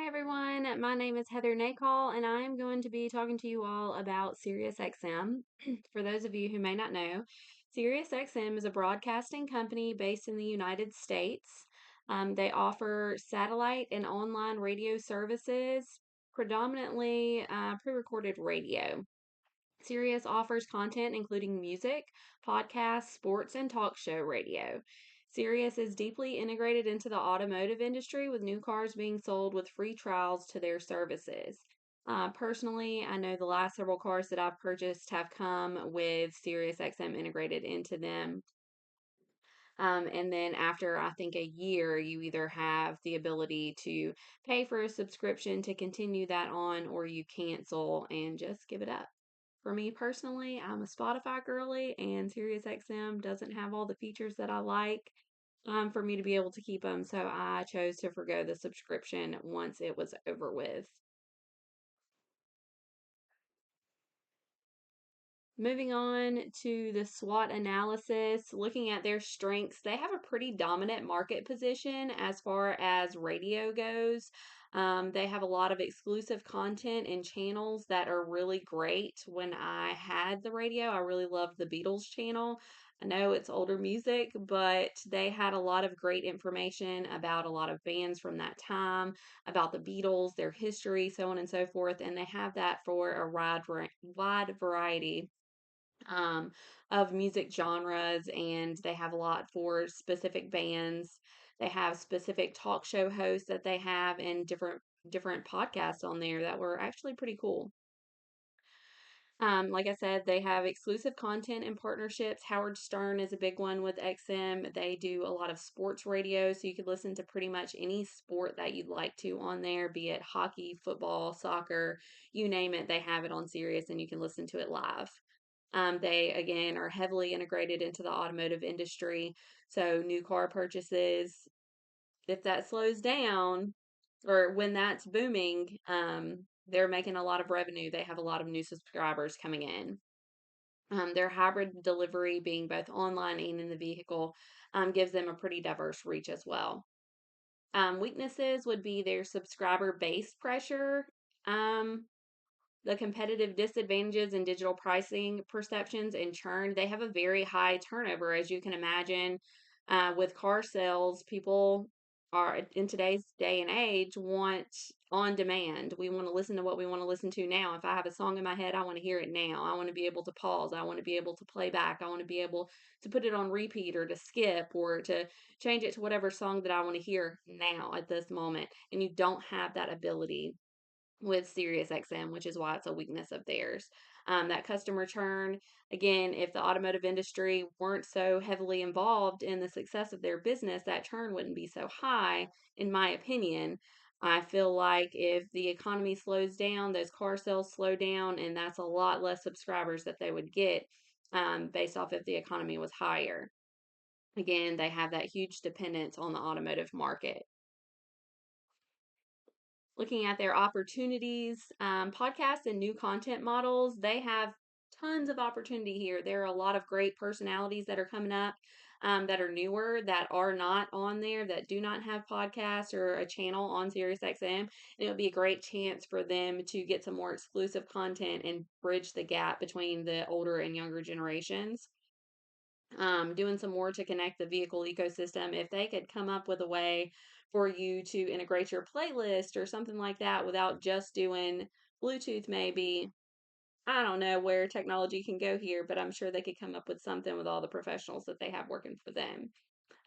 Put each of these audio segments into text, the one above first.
Hi everyone, my name is Heather Nacol, and I'm going to be talking to you all about SiriusXM. For those of you who may not know, SiriusXM is a broadcasting company based in the United States. They offer satellite and online radio services, predominantly pre-recorded radio. Sirius offers content including music, podcasts, sports, and talk show radio. Sirius is deeply integrated into the automotive industry, with new cars being sold with free trials to their services. Personally, I know the last several cars that I've purchased have come with SiriusXM integrated into them. And then after I think a year, you either have the ability to pay for a subscription to continue that on, or you cancel and just give it up. For me personally, I'm a Spotify girly, and SiriusXM doesn't have all the features that I like for me to be able to keep them. So I chose to forgo the subscription once it was over with. Moving on to the SWOT analysis, looking at their strengths, they have a pretty dominant market position as far as radio goes. They have a lot of exclusive content and channels that are really great. When I had the radio, I really loved the Beatles channel. I know it's older music, but they had a lot of great information about a lot of bands from that time, about the Beatles, their history, so on and so forth. And they have that for a wide variety um, of music genres, and they have a lot for specific bands. They have specific talk show hosts that they have, and different podcasts on there that were actually pretty cool. Like I said, they have exclusive content and partnerships. Howard Stern is a big one with XM. They do a lot of sports radio, so you could listen to pretty much any sport that you'd like to on there, be it hockey, football, soccer, you name it. They have it on Sirius, and you can listen to it live. They again are heavily integrated into the automotive industry. So new car purchases, if that slows down or when that's booming, they're making a lot of revenue. They have a lot of new subscribers coming in. Their hybrid delivery, being both online and in the vehicle, gives them a pretty diverse reach as well. Weaknesses would be their subscriber base pressure. Um, the competitive disadvantages in digital pricing perceptions and churn. They have a very high turnover, as you can imagine. With car sales, people are in today's day and age want on demand. We want to listen to what we want to listen to now. If I have a song in my head, I want to hear it now. I want to be able to pause. I want to be able to play back. I want to be able to put it on repeat or to skip or to change it to whatever song that I want to hear now at this moment. And you don't have that ability with SiriusXM, which is why it's a weakness of theirs. That customer churn, again, if the automotive industry weren't so heavily involved in the success of their business, that churn wouldn't be so high, in my opinion. I feel like if the economy slows down, those car sales slow down, and that's a lot less subscribers that they would get based off if the economy was higher. Again, they have that huge dependence on the automotive market. Looking at their opportunities, podcasts and new content models, they have tons of opportunity here. There are a lot of great personalities that are coming up that are newer, that are not on there, that do not have podcasts or a channel on SiriusXM. And it would be a great chance for them to get some more exclusive content and bridge the gap between the older and younger generations. Doing some more to connect the vehicle ecosystem. If they could come up with a way for you to integrate your playlist or something like that without just doing Bluetooth, maybe. I don't know where technology can go here, but I'm sure they could come up with something with all the professionals that they have working for them.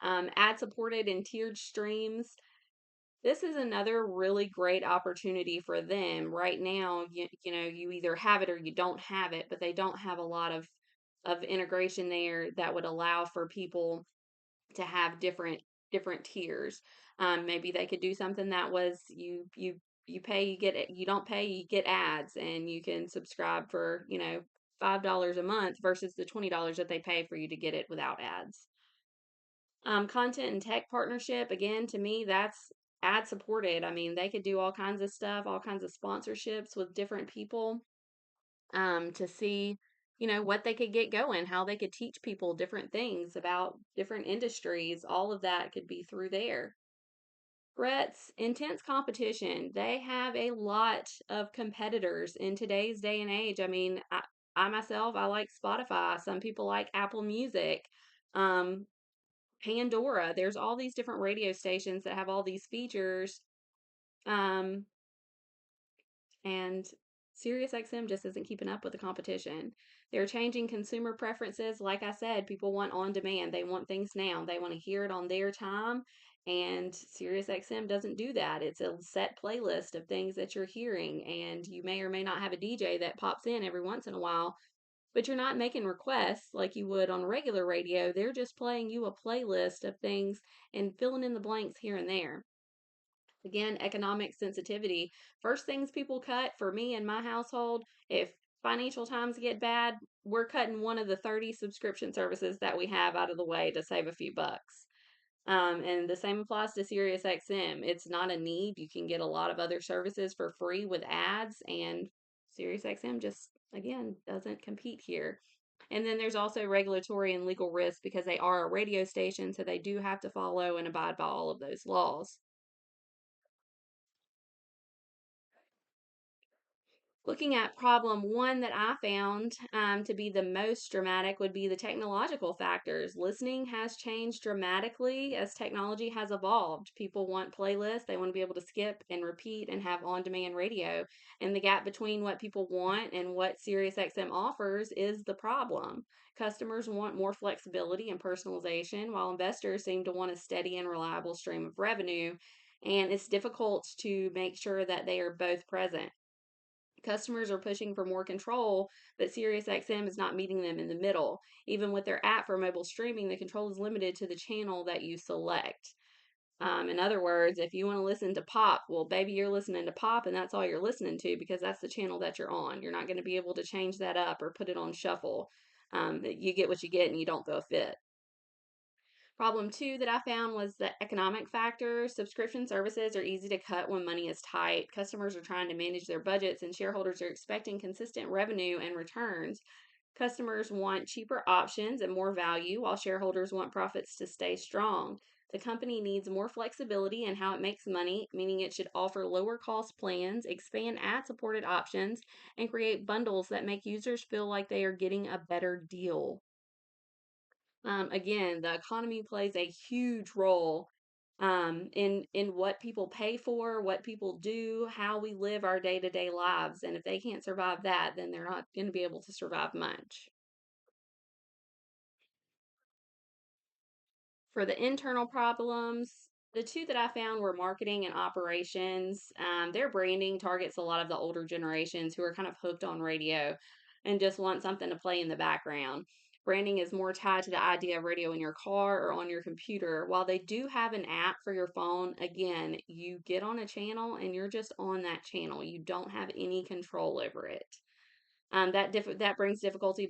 Ad supported and tiered streams. This is another really great opportunity for them. Right now, you either have it or you don't have it, but they don't have a lot of integration there that would allow for people to have different tiers. Maybe they could do something that was you pay, you get it, you don't pay, you get ads, and you can subscribe for $5 a month versus the $20 that they pay for you to get it without ads. Content and tech partnership, again, to me, that's ad supported. I mean, they could do all kinds of stuff, all kinds of sponsorships with different people to see, what they could get going, how they could teach people different things about different industries. All of that could be through there. Threats, intense competition. They have a lot of competitors in today's day and age. I mean, I myself, I like Spotify. Some people like Apple Music, um, Pandora. There's all these different radio stations that have all these features. Um, and SiriusXM just isn't keeping up with the competition. They're changing consumer preferences. Like I said, people want on demand. They want things now. They want to hear it on their time. And SiriusXM doesn't do that. It's a set playlist of things that you're hearing. And you may or may not have a DJ that pops in every once in a while, but you're not making requests like you would on regular radio. They're just playing you a playlist of things and filling in the blanks here and there. Again, economic sensitivity. First things people cut for me and my household, if financial times get bad, we're cutting one of the 30 subscription services that we have out of the way to save a few bucks. And the same applies to SiriusXM. It's not a need. You can get a lot of other services for free with ads, and SiriusXM just, again, doesn't compete here. And then there's also regulatory and legal risk because they are a radio station, so they do have to follow and abide by all of those laws. Looking at problem one that I found to be the most dramatic would be the technological factors. Listening has changed dramatically as technology has evolved. People want playlists, they want to be able to skip and repeat and have on demand radio. And the gap between what people want and what SiriusXM offers is the problem. Customers want more flexibility and personalization, while investors seem to want a steady and reliable stream of revenue. And it's difficult to make sure that they are both present. Customers are pushing for more control, but SiriusXM is not meeting them in the middle. Even with their app for mobile streaming, the control is limited to the channel that you select. In other words, if you want to listen to pop, well, baby, you're listening to pop and that's all you're listening to because that's the channel that you're on. You're not going to be able to change that up or put it on shuffle. You get what you get and you don't throw a fit. Problem two that I found was the economic factor. Subscription services are easy to cut when money is tight. Customers are trying to manage their budgets, and shareholders are expecting consistent revenue and returns. Customers want cheaper options and more value, while shareholders want profits to stay strong. The company needs more flexibility in how it makes money, meaning it should offer lower cost plans, expand ad supported options, and create bundles that make users feel like they are getting a better deal. Again, the economy plays a huge role in what people pay for, what people do, how we live our day to day lives. And if they can't survive that, then they're not going to be able to survive much. For the internal problems, the two that I found were marketing and operations. Their branding targets a lot of the older generations who are kind of hooked on radio and just want something to play in the background. Branding is more tied to the idea of radio in your car or on your computer. While they do have an app for your phone, again, you get on a channel and you're just on that channel. You don't have any control over it. That brings difficulty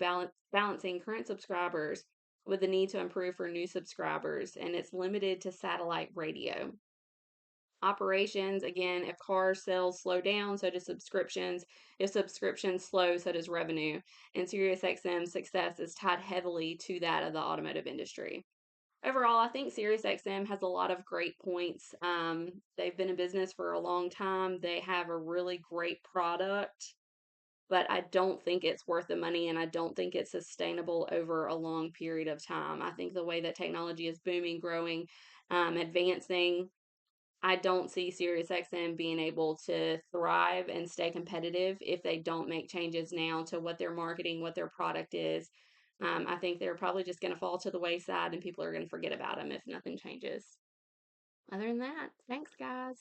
balancing current subscribers with the need to improve for new subscribers, and it's limited to satellite radio. Operations, again, if car sales slow down, so do subscriptions. If subscriptions slow, so does revenue. And SiriusXM's success is tied heavily to that of the automotive industry. Overall, I think SiriusXM has a lot of great points. They've been in business for a long time. They have a really great product, but I don't think it's worth the money and I don't think it's sustainable over a long period of time. I think the way that technology is booming, growing, advancing, I don't see SiriusXM being able to thrive and stay competitive if they don't make changes now to what they're marketing, what their product is. I think they're probably just going to fall to the wayside and people are going to forget about them if nothing changes. Other than that, thanks, guys.